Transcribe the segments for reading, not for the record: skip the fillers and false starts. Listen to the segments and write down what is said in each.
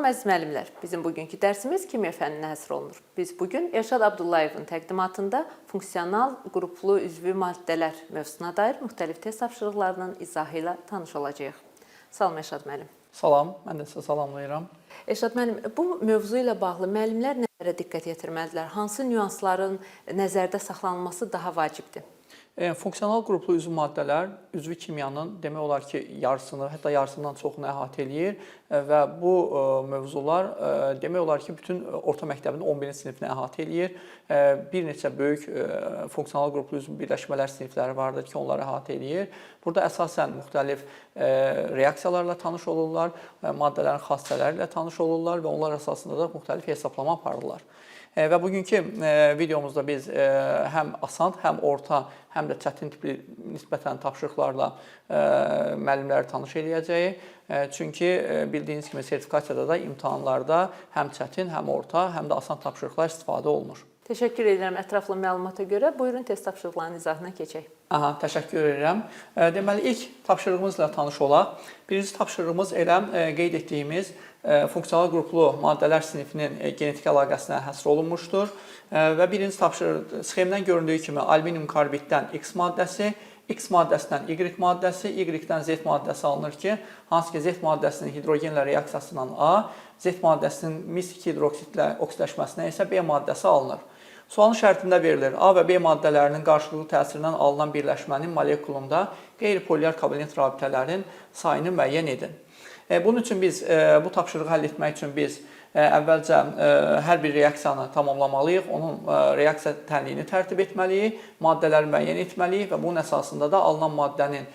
Salam əziz müəllimlər. Bizim bugünkü dərsimiz kimya fənninə həsr olunur. Biz bugün Elşad Abdullayevin təqdimatında funksional qruplu üzvü maddələr mövzusuna dair müxtəlif test tapşırıqlarının izahı ilə tanış olacağıq. Salam Elşad müəllim. Salam, mən də sizə salamlayıram. Elşad müəllim, bu mövzu ilə bağlı müəllimlər nələrə diqqət yetirməlidirlər? Hansı nüansların nəzərdə saxlanılması daha vacibdir? Funksional qruplu üzvü maddələr üzvü kimyanın demək olar ki, yarısını, hətta yarısından çoxunu əhatə eləyir və bu mövzular demək olar ki, bütün orta məktəbin 11-ci sinifini əhatə eləyir. Bir neçə böyük funksional qruplu üzvü birləşmələr sinifləri vardır ki, onları əhatə eləyir. Burada əsasən müxtəlif reaksiyalarla tanış olurlar, maddələrin xassələri ilə tanış olurlar və onlar əsasında da müxtəlif hesablama aparırlar. Və bugünkü videomuzda biz həm asan, həm orta, həm də çətin tipli nisbətən tapşırıqlarla müəllimləri tanış eləyəcəyik. Çünki bildiyiniz kimi sertifikasiyada da imtahanlarda həm çətin, həm orta, həm də asan tapşırıqlar istifadə olunur. Təşəkkür edirəm ətraflı məlumata görə. Buyurun test tapşırıqlarının izahına keçək. Təşəkkür edirəm. Deməli, ilk tapşırığımızla tanış olaq. Birinci tapşırığımız elə qeyd etdiyimiz funksional qruplu maddələr sinifinin genetik əlaqəsinə həsr olunmuşdur. Və birinci tapşırıq sxemdən göründüyü kimi alüminium karbiddən X maddəsi, X maddəsindən Y maddəsi, Y-dən Z maddəsi alınır ki, hansı ki Z maddəsinin hidrogenlə reaksiyasından A, Z maddəsinin mis-2 hidroksidlə oksidləşməsindən isə B maddəsi alınır. Sualın şərtində verilir, A və B maddələrinin qarşılıqlı təsirindən alınan birləşmənin molekulunda qeyri-polyar kovalent rabitələrin sayını müəyyən edin. Bunun üçün biz, bu tapşırığı həll etmək üçün biz əvvəlcə hər bir reaksiyanı tamamlamalıyıq, onun reaksiya tənliyini tərtib etməliyik, maddələri müəyyən etməliyik və bunun əsasında da alınan maddənin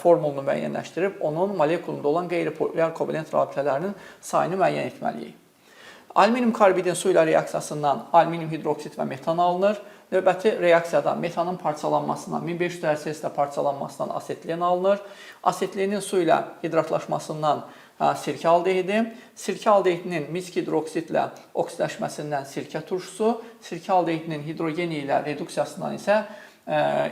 formulunu müəyyənləşdirib, onun molekulunda olan qeyri-polyar kovalent rabitələrinin sayını müəyyən etməliyik. Alüminium karbidin su ilə reaksiyasından alüminium hidroksid və metan alınır. Növbəti reaksiyada metanın parçalanmasından, 1500 dərəcə parçalanmasından asetlen alınır. Asetlenin su ilə hidratlaşmasından sirkə aldehidi, sirkə aldehidinin mis-2 hidroksidlə oksidləşməsindən sirkə turşusu, sirkə aldehidinin hidrogen ilə reduksiyasından isə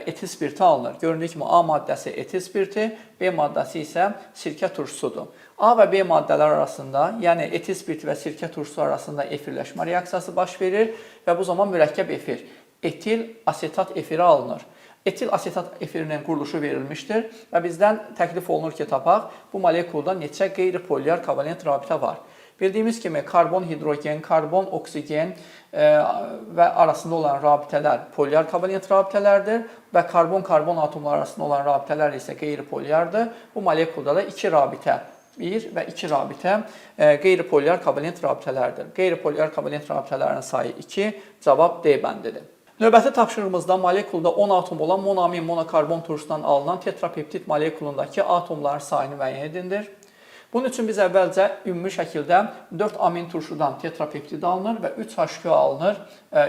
etil spirti alınır. Göründüyü kimi A maddəsi etil spirti, B maddəsi isə sirkə turşusudur. A və B maddələr arasında, yəni etil spirti və sirkə turşusu arasında efirləşmə reaksiyası baş verir və bu zaman mürəkkəb efir, etil asetat efiri alınır. Etil asetat efirinin quruluşu verilmişdir və bizdən təklif olunur ki, tapaq, bu molekulda neçə qeyri-polyar kovalent rabitə var. Bildiyimiz kimi karbon hidrogen, karbon oksigen və arasında olan rabitələr polyar kovalent rabitələrdir və karbon-karbon atomları arasında olan rabitələr isə qeyri-polyardır. Bu molekulda da 2 rabitə, 1 və 2 rabitə qeyri-polyar kovalent rabitələrdir. Qeyri-polyar kovalent rabitələrin sayı 2, cavab D bəndidir. Növbəti tapşırığımızda molekulda 10 atom olan monoamin monokarbon turşusundan alınan tetrapeptid molekulundakı atomların sayını müəyyən edindir. Bunun üçün biz əvvəlcə ümumi şəkildə 4 amin turşudan tetrapeptid alınır və 3 H2O alınır,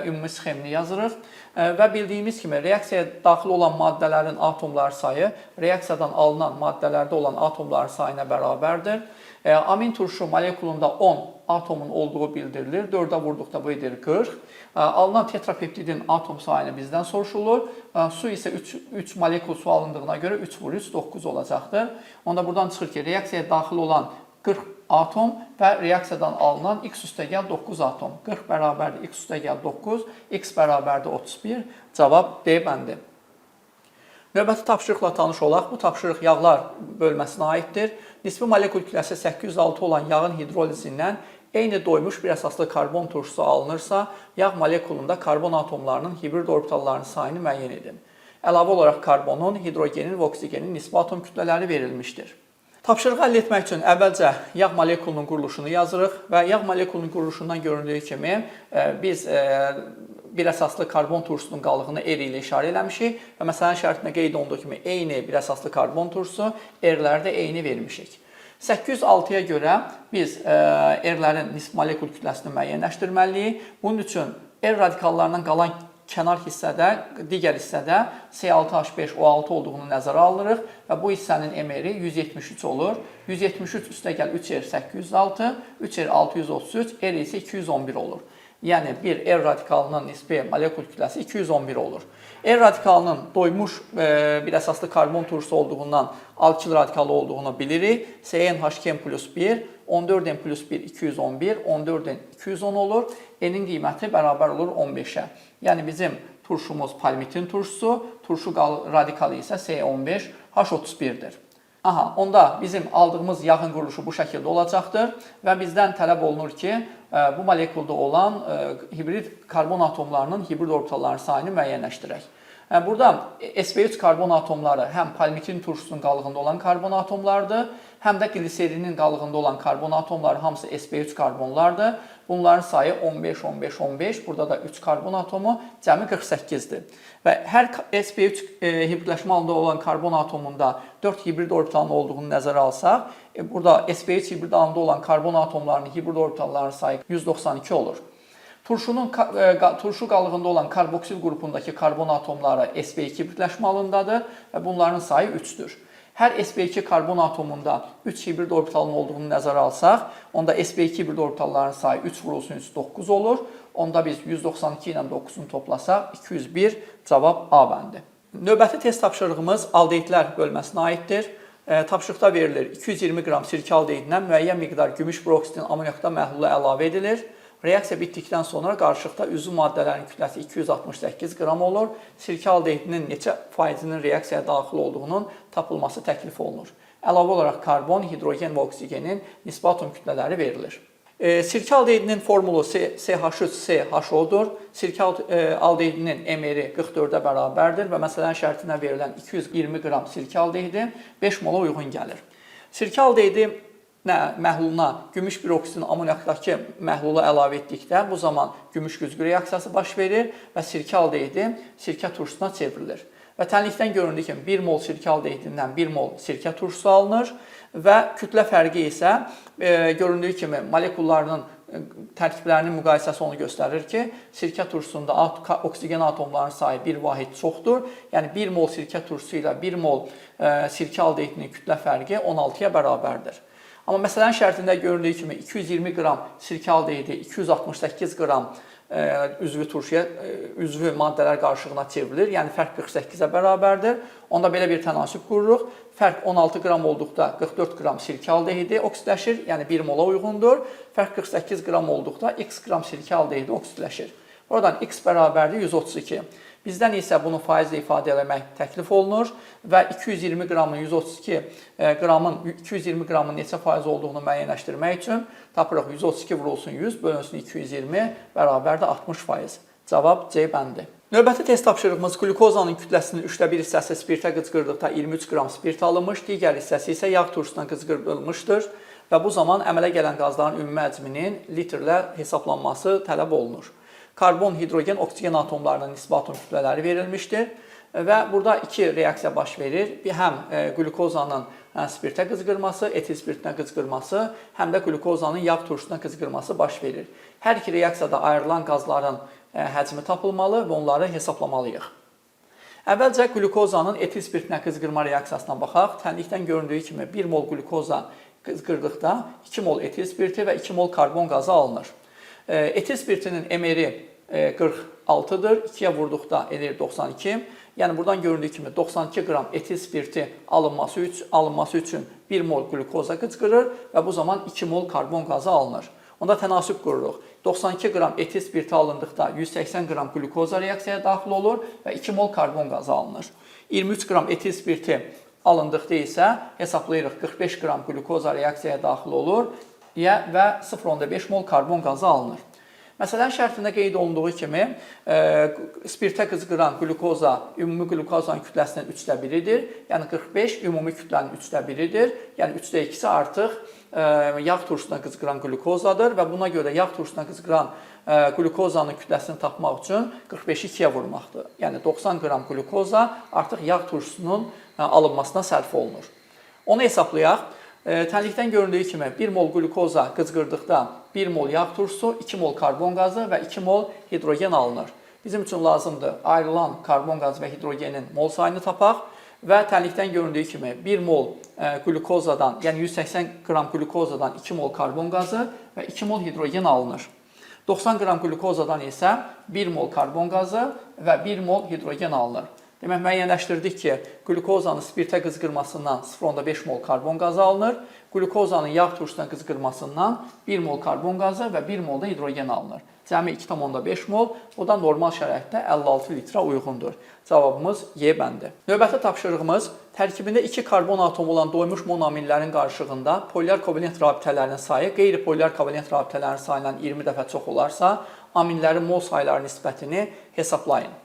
ümumi sxemini yazırıq. Və bildiyimiz kimi reaksiyaya daxil olan maddələrin atomlar sayı reaksiyadan alınan maddələrdə olan atomlar sayına bərabərdir. Amin turşu molekulunda 10 atomun olduğu bildirilir. 4-ə vurduqda bu edir 40. Alınan tetrapeptidin atom sayını bizdən soruşulur. Su isə 3 molekul su alındığına görə 3 vur 3, 9 olacaqdır. Onda buradan çıxır ki, reaksiyaya daxil olan 40 atom və reaksiyadan alınan x üstəgəl 9 atom. 40 bərabərdir x üstəgəl 9, x bərabərdir 31. Cavab D bəndi. Növbəti tapşırıqla tanış olaq. Bu tapşırıq yağlar bölməsinə aiddir. Nisbi molekul kütləsi 806 olan yağın hidrolizindən eyni doymuş bir əsaslı karbon turşusu alınırsa, yağ molekulunda karbon atomlarının hibrid orbitallarının sayını müəyyən edin. Əlavə olaraq karbonun, hidrogenin və oksigenin nisbi atom kütlələri verilmişdir. Tapşırığı həll etmək üçün əvvəlcə yağ molekulunun quruluşunu yazırıq və yağ molekulunun quruluşundan göründüyü kimi biz bir əsaslı karbon turşusunun qaldığını R ilə işarə eləmişik və məsələnin şərtində qeyd olunduğu kimi eyni bir əsaslı karbon turşusu, R-ləri də eyni vermişik. 806-ya görə biz R-lərin nisbi molekul kütləsini müəyyənləşdirməliyik. Bunun üçün R radikallarından qalan kənar hissədə, digər hissədə C6H5O6 olduğunu nəzərə alırıq və bu hissənin MR-i 173 olur. 173 üstəgəl 3R 806, 3R 633, R isə 211 olur. Yəni bir R radikalının nisbi molekul kütləsi 211 olur. R radikalının doymuş bir əsaslı karbon turşusu olduğundan alkil radikalı olduğunu bilirik. CnH2+ 1, 14n plus 1 211, 14n 210 olur. N'in qiyməti bərabər olur 15-ə. Yəni bizim turşumuz palmitin turşusu, turşu radikalı isə C15, H31-dir. Aha, onda bizim aldığımız yağın quruluşu bu şəkildə olacaqdır və bizdən tələb olunur ki, bu molekulda olan hibrid karbon atomlarının hibrid orbitallarının sayını müəyyənləşdirək. Burada sp3 karbon atomları həm palmitin turşusunun qalığında olan karbon atomlardır, həm də gliserinin qalığında olan karbon atomları hamısı sp3 karbonlardır. Bunların sayı 15, 15, 15. Burada da 3 karbon atomu cəmi 48-dir. Və hər sp3 hibridləşmə halında olan karbon atomunda 4 hibrid orbitalının olduğunu nəzərə alsaq, burada sp3 hibrid halında olan karbon atomlarının hibrid orbitallarının sayı 192 olur. Turşu qalığında olan karboksil qrupundakı karbon atomları sp2 hibridləşmə halındadır və bunların sayı 3-dür. Hər sp2 karbon atomunda 3 hibrid orbitalının olduğunu nəzərə alsaq, onda sp2 hibrid orbitalların sayı 3 vurulsun 3 9 olur. Onda biz 192 ilə 9-unu toplasaq 201, cavab A bəndi. Növbəti test tapşırığımız aldehidlər bölməsinə aiddir. Tapşırıqda verilir 220 qram sirkə aldehidinə müəyyən miqdar gümüş peroksidin amoniakda məhlula əlavə edilir. Reaksiya bitdikdən sonra qarışıqda üzvü maddələrin kütləsi 268 qram olur. Sirkə aldehidinin neçə faizinin reaksiyaya daxil olduğunun tapılması təklif olunur. Əlavə olaraq karbon, hidrogen və oksigenin nisbi atom kütlələri verilir. Sirkə aldehidinin formulu CH3CHO-dur. Sirkə aldehidinin MR-i 44-ə bərabərdir və məsələnin şərtinə verilən 220 qram sirkə aldehidi 5 mola uyğun gəlir. Sirkə aldehidi məhluluna gümüş peroksidin amoniakdakı məhlulu əlavə etdikdə bu zaman gümüş güzgü reaksiyası baş verir və sirkə aldehidi sirkə turşusuna çevrilir. Və tənlikdən göründüyü kimi 1 mol sirkə aldehidindən 1 mol sirkə turşusu alınır və kütlə fərqi isə göründüyü kimi molekullarının tərkiblərinin müqayisəsi onu göstərir ki, sirkə turşusunda oksigen atomlarının sayı 1 vahid çoxdur. Yəni 1 mol sirkə turşusu ilə 1 mol sirkə aldehidinin kütlə fərqi 16-ya bərabərdir. Amma məsələnin şərtində göründüyü kimi 220 qram sirkə aldehidi 268 qram üzvü maddələr qarışığına çevrilir. Yəni fərq 48-ə bərabərdir. Onda belə bir tənasüb qururuq. Fərq 16 qram olduqda 44 qram sirkə aldehidi oksidləşir. Yəni 1 mola uyğundur. Fərq 48 qram olduqda x qram sirkə aldehidi oksidləşir. Oradan x bərabərdir 132. Bizdən isə bunu faizlə ifadə etmək təklif olunur və 220 qramın neçə faiz olduğunu müəyyənləşdirmək üçün tapırıq 132 vurulsun 100 bölünsün 220 bərabərdir 60%. Cavab C bəndi. Növbəti test tapşırığımız glukozanın kütləsinin 1/3 hissəsi spirtə qıcqırdıqda 23 qram spirt alınmış, digər hissəsi isə yağ turşusuna qıcqırdılmışdır və bu zaman əmələ gələn qazların ümumi həcminin litrlə hesablanması tələb olunur. Karbon, hidrogen, oksigen atomlarının nisbi atom kütlələri verilmişdir və burada iki reaksiya baş verir. Həm glukozanın spirtə qıcqırması, etil spirtinə qıcqırması, həm də glukozanın yağ turşusuna qıcqırması baş verir. Hər iki reaksiyada ayrılan qazların həcmi tapılmalı və onları hesablamalıyıq. Əvvəlcə glukozanın etil spirtinə qıcqırma reaksiyasına baxaq. Tənlikdən göründüyü kimi 1 mol glukoza qıcqırdıqda 2 mol etil spirti və 2 mol karbon qazı alınır. Etil spirtinin MR-i 46-dır. 2-yə vurduqda elir 92. Yəni buradan göründüyü kimi 92 qram etil spirti alınması üçün 1 mol glukoza qıcqırır və bu zaman 2 mol karbon qazı alınır. Onda tənasüb qururuq. 92 qram etil spirti alındıqda 180 qram glukoza reaksiyaya daxil olur və 2 mol karbon qazı alınır. 23 qram etil spirti alındıqda isə hesablayırıq 45 qram glukoza reaksiyaya daxil olur və 0,5 mol karbon qazı alınır. Məsələnin şərtində qeyd olunduğu kimi spirtə qıcqıran glukoza ümumi glukozanın kütləsinin 1/3-dir. Yəni 45 ümumi kütlənin 1/3-dir. Yəni 3/2-si artıq yağ turşusuna qıcqıran glukozadır və buna görə yağ turşusuna qıcqıran glukozanın kütləsini tapmaq üçün 45-i 2-yə vurmaqdır. Yəni 90 qram glukoza artıq yağ turşusunun alınmasına sərf olunur. Onu hesablayaq. Tənlikdən göründüyü kimi 1 mol glukoza qıcqırdıqda 1 mol yağ turşusu, 2 mol karbon qazı və 2 mol hidrogen alınır. Bizim üçün lazımdır ayrılan karbon qazı və hidrogenin mol sayını tapaq və tənlikdən göründüyü kimi 1 mol glukozadan, yəni 180 qram glukozadan 2 mol karbon qazı və 2 mol hidrogen alınır. 90 qram glukozadan isə 1 mol karbon qazı və 1 mol hidrogen alınır. Demək, müəyyənləşdirdik ki, qlukozanın spirtə qızqırmasından 0,5 mol karbon qazı alınır, qlukozanın yağ turşusuna qızqırmasından 1 mol karbon qazı və 1 mol da hidrogen alınır. Cəmi 2,5 mol, o da normal şəraitdə 56 litrə uyğundur. Cavabımız Y bəndi. Növbəti tapşırığımız tərkibində 2 karbon atomu olan doymuş monoamillərin qarşılığında polyar kovalent rabitələrinin sayı qeyri-polyar kovalent rabitələrin sayından 20 dəfə çox olarsa, aminlərin mol sayları nisbətini hesablayın.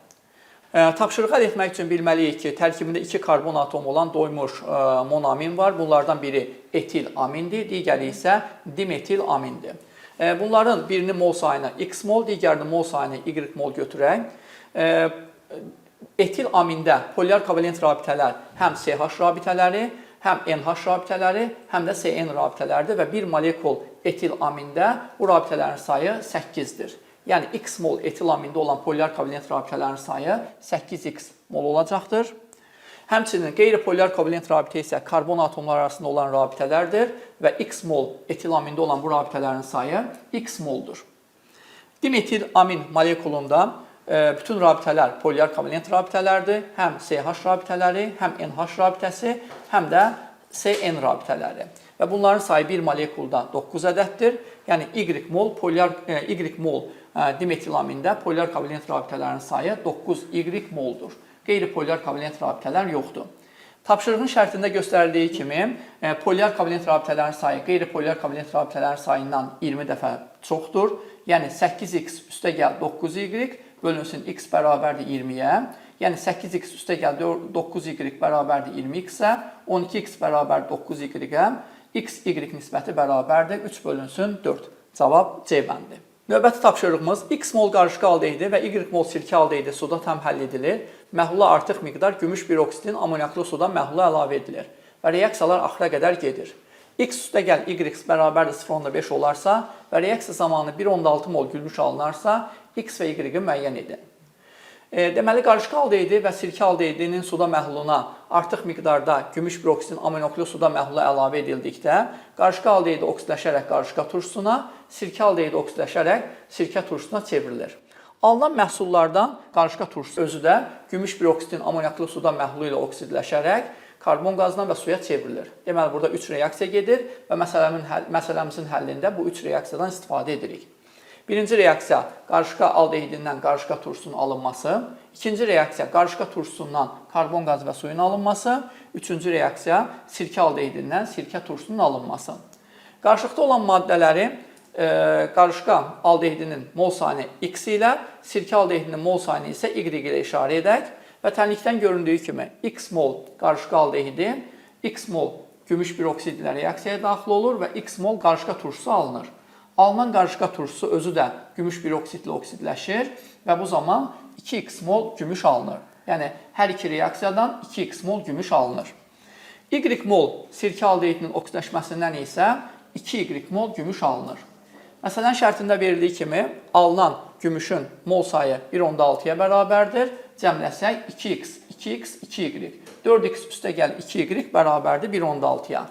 Tapşırığı əldə etmək üçün bilməliyik ki, tərkibində 2 karbon atomu olan doymuş monoamin var. Bunlardan biri etil amindir, digəri isə dimetil amindir. Bunların birinin mol sayını x mol, digərinin mol sayını y mol götürək. Etil amində polyar kovalent rabitələr həm CH rabitələri, həm NH rabitələri, həm də CN rabitələridir və bir molekul etil amində bu rabitələrin sayı 8-dir. Yəni, x mol etil amində olan polyar kovalent rabitələrin sayı 8x mol olacaqdır. Həmçinin qeyri-polyar kovalent rabitə isə karbon atomları arasında olan rabitələrdir və x mol etil amində olan bu rabitələrin sayı x moldur. Dimetil amin molekulunda bütün rabitələr polyar kovalent rabitələrdir. Həm CH rabitələri, həm NH rabitəsi, həm də CN rabitələri. Və bunların sayı bir molekulda 9 ədəddir. Yəni, Y mol dimetil amində polyar kovalent rabitələrin sayı 9Y moldur. Qeyri-polyar kovalent rabitələr yoxdur. Tapşırığın şərtində göstərildiyi kimi, polyar kovalent rabitələrin sayı qeyri-polyar kovalent rabitələrin sayından 20 dəfə çoxdur. Yəni, 8x üstə gəl 9y bölünsün x bərabərdir 20-yə. Yəni, 8x üstə gəl 9y bərabərdir 20x-ə, 12x bərabər 9y-ə, x-y nisbəti bərabərdir 3 bölünsün 4. Cavab C bəndi. Növbəti tapşırığımız x mol qarışqa aldehidi və y mol sirkə aldehidi suda tam həll edilir. Məhlula artıq miqdar gümüş piroksidin amoniaklı suda məhlula əlavə edilir və reaksiyalar axıra qədər gedir. X üstə gəl y bərabərdir 0,5 olarsa və reaksiya zamanı 1,6 mol gümüş alınarsa, x və y-i müəyyən edin. Deməli, qarışqa aldehidi və sirkə aldehidinin suda məhluluna artıq miqdarda gümüş piroksidin amoniaklı suda məhlula əlavə edildikdə, qarışqa aldehidi oksidləşərək qarışqa turşusuna, sirkə aldehidi oksidləşərək sirkə turşusuna çevrilir. Alınan məhsullardan qarışqa turşusu özü də gümüş piroksidin amoniaklı suda məhlulu ilə oksidləşərək karbon qazına və suya çevrilir. Deməli, burada 3 reaksiya gedir və məsələmizin həllində bu 3 reaksiyadan istifadə edirik. Birinci reaksiya qarışqa aldehidindən qarışqa turşusunun alınması, ikinci reaksiya qarışqa turşusundan karbon qazı və suyun alınması, üçüncü reaksiya sirkə aldehidindən sirkə turşusunun alınması. Qarışıqda olan maddələri qarışqa aldehidinin mol sayını x ilə, sirkə aldehidinin mol sayını isə y ilə işarə edək və tənlikdən göründüyü kimi x mol qarışqa aldehidi, x mol gümüş piroksid ilə reaksiyaya daxil olur və x mol qarışqa turşusu alınır. Alınan qarışqa turşusu özü də gümüş piroksidlə oksidləşir və bu zaman 2x mol gümüş alınır. Yəni, hər iki reaksiyadan 2x mol gümüş alınır. Y mol sirkə aldehidinin oksidləşməsindən isə 2y mol gümüş alınır. Məsələn, şərtində verildiyi kimi, alınan gümüşün mol sayı 1,6-ya bərabərdir. Cəmləsək 2x, 2x, 2y. 4x üstə gəl 2y bərabərdir 1,6-ya.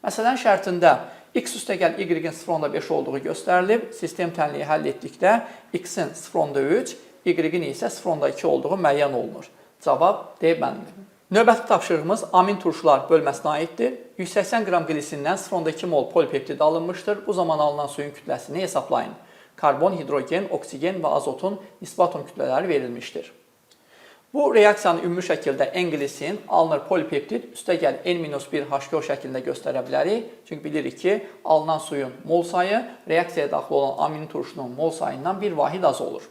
Məsələn, şərtində x üstə gəl y-in 0,5 olduğu göstərilib. Sistem tənliyi həll etdikdə x-in 0,3, y-in isə 0,2 olduğu müəyyən olunur. Cavab D bəndi. Növbəti tapşırığımız amin turşular bölməsinə aiddir. 180 qram qlisindən 0,2 mol polipeptid alınmışdır. Bu zaman alınan suyun kütləsini hesablayın. Karbon, hidrogen, oksigen və azotun nisbi atom kütlələri verilmişdir. Bu reaksiyanı ümumi şəkildə N-glisin alınır polipeptid üstə gəl N-1 H2O şəklində göstərə bilərik. Çünki bilirik ki, alınan suyun mol sayı reaksiyaya daxil olan amin turşunun mol sayından bir vahid az olur.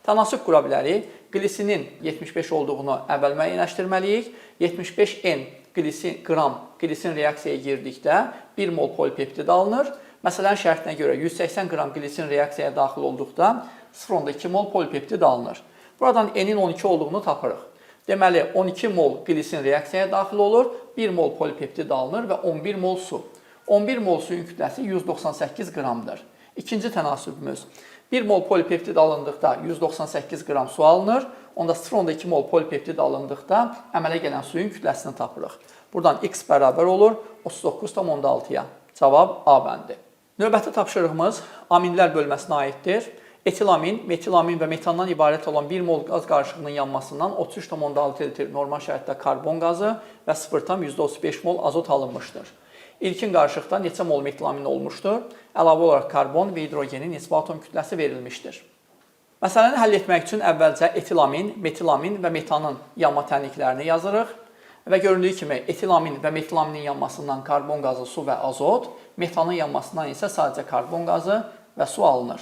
Tənasüb qura bilərik. Glisinin 75 olduğunu əvvəl müəyyənləşdirməliyik. 75 N qram glisin reaksiyaya girdikdə 1 mol polipeptid alınır. Məsələn, şərtinə görə 180 qram glisin reaksiyaya daxil olduqda 0,2 mol polipeptid alınır. Buradan N-in 12 olduğunu tapırıq. Deməli, 12 mol glisin reaksiyaya daxil olur, 1 mol polipeptid alınır və 11 mol su. 11 mol suyun kütləsi 198 qramdır. İkinci tənasübümüz. 1 mol polipeptid alındıqda 198 qram su alınır, onda 0,2 mol polipeptid alındıqda əmələ gələn suyun kütləsini tapırıq. Buradan x bərabər olur 39,6-ya. Cavab A bəndi. Növbəti tapşırığımız aminlər bölməsinə aiddir. etilamin, metilamin və metandan ibarət olan 1 mol qaz qarışığının yanmasından 33,6 litr normal şəraitdə karbon qazı və 0,35 mol azot alınmışdır. İlkin qarışıqda neçə mol metilamin olmuşdur? Əlavə olaraq karbon və hidrogenin nisbi atom kütləsi verilmişdir. Məsələni həll etmək üçün əvvəlcə etilamin, metilamin və metanın yanma tənliklərini yazırıq və göründüyü kimi etilamin və metilaminin yanmasından karbon qazı, su və azot, metanın yanmasından isə sadəcə karbon qazı və su alınır.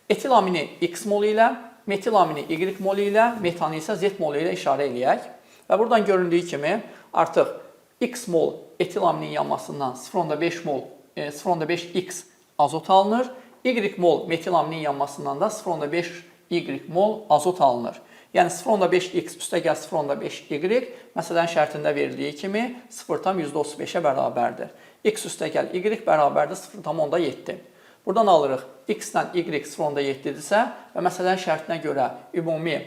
Etilamini X mol ilə, metilamini Y mol ilə, metanı isə Z mol ilə işarə eləyək və buradan göründüyü kimi artıq X mol etilaminin yanmasından 0,5 mol 0,5X azot alınır. Y mol metilaminin yanmasından da 0,5 Y mol azot alınır. Yəni 0,5X üstəgəl 0,5Y məsələn şərtində verildiyi kimi 0,35-ə bərabərdir. X üstəgəl Y bərabərdir 0,7. Buradan alırıq X-dən Y 0,7-dirsə və məsələn şərtinə görə ümumi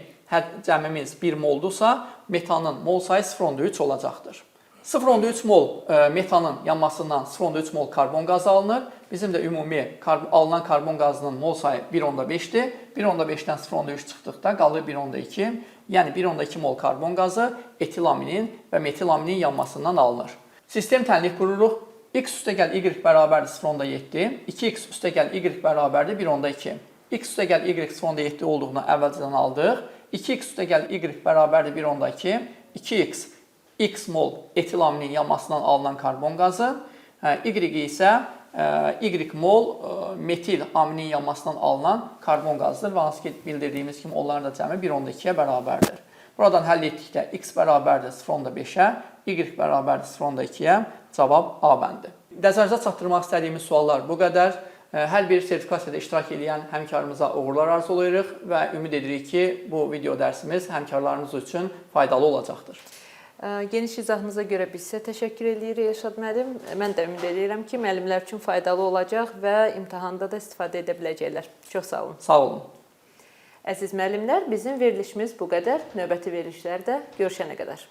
cəmimiz 1 moldursa, metanın mol sayı 0,3 olacaqdır. 0,3 mol metanın yanmasından 0,3 mol karbon qazı alınır. Bizim də ümumi alınan karbon qazının mol sayı 1,5-dir. 1,5-dən 0,3 çıxdıqda qalır 1,2. Yəni 1,2 mol karbon qazı etilaminin və metilaminin yanmasından alınır. Sistem tənlik qururuq. X üstəgəl Y bərabərdir 0,7. 2X üstəgəl Y bərabərdir 1,2. X üstəgəl Y 0,7 olduğunu əvvəlcədən aldıq. 2X üstəgəl Y bərabərdir 1,2. 2X X mol etilaminin yanmasından alınan karbon qazı, Y isə Y mol metil aminin yanmasından alınan karbon qazıdır və hansı ki bildirdiyimiz kimi onların da cəmi 1,2-yə bərabərdir. Buradan həll etdikdə X bərabərdir 0,5-ə, Y bərabərdir 0,2-yə, cavab A bəndi. Nəzərinizə çatdırmaq istədiyimiz suallar bu qədər. Hər bir sertifikasiyada iştirak edən həmkarımıza uğurlar arzulayırıq və ümid edirik ki, bu video dərsimiz həmkarlarınız üçün faydalı olacaqdır. Geniş izahınıza görə biz sizə təşəkkür edirik Elşad müəllim. Mən də ümid edirəm ki, müəllimlər üçün faydalı olacaq və imtahanda da istifadə edə biləcəklər. Çox sağ olun. Sağ olun. Əziz müəllimlər, bizim verilişimiz bu qədər. Növbəti verilişlərdə görüşənə qədər.